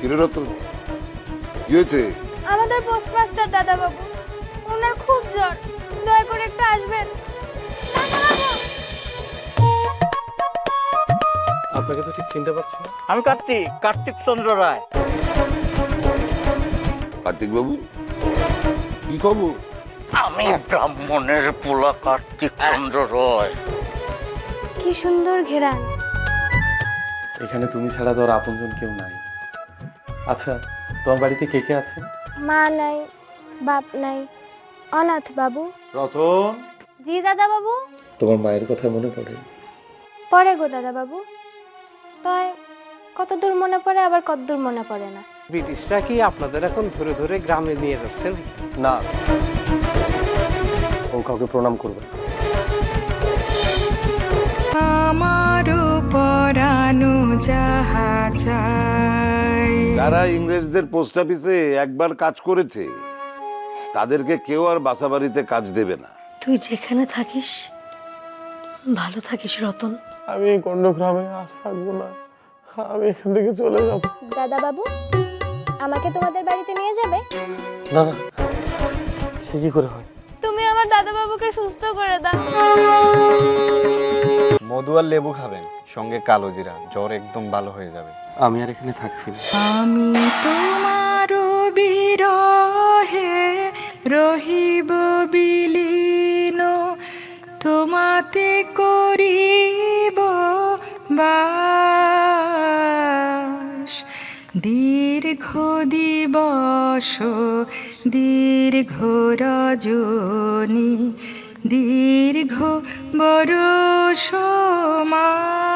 কিরে রতন, কি হয়েছে? আমাদের পোস্টমাস্টার দাদা বাবু, ওনার খুব জ্বর, দয়া করে একটু আসবেন। আপনাকে তো ঠিক চিনতে পারছি না। আমি কার্তিক চন্দ্র রায়। কার্তিক বাবু, কি খবর? আমি ব্রাহ্মণের পোলা কার্তিক চন্দ্র রায়। কি সুন্দর ঘেরান। এখানে তুমি ছাড়া তোর আপনজন কেউ নাই। আচ্ছা, তোমার বাড়িতে কে কে আছে? মা নাই, বাপ নাই, অনাথ বাবু। রতন, জি দাদা বাবু। তোমার মায়ের কথা মনে পড়ে? পরে গো দাদা বাবু, তাই কত দূর মনে পড়ে, আবার কত দূর মনে পড়ে না। ব্রিটিশরা কি আপনাদের এখন ধরে ধরে গ্রামে নিয়ে যাচ্ছেন? না, ও কাউকে প্রণাম করবে। আমারও পরানো যাহা চাই। যারা ইংরেজদের পোস্ট অফিসে একবার কাজ করেছে তাদেরকে কেউ আর বাসাবাড়িতে কাজ দেবে না। তুই যেখানে থাকিস ভালো থাকিস রতন। আমি এই গণ্ডগ্রামে আর থাকবো না, আমি এখান থেকে চলে যাব। দাদা বাবু, আমাকে তোমাদের বাড়িতে নিয়ে যাবে? না না, সে কি করে হয়? তুমি আমার দাদা বাবুকে সুস্থ করে দাও। মধু আর লেবু খাবেন, সঙ্গে কালো জিরা, জ্বর একদম ভালো হয়ে যাবে। আমি আর এখানে থাকছি না। আমি তোমারও বিরহে রহিব বিলীন, তোমাতে করিব বাস। দীর্ঘ দিবস দীর্ঘ রজনী, দীর্ঘ বরষ মাস।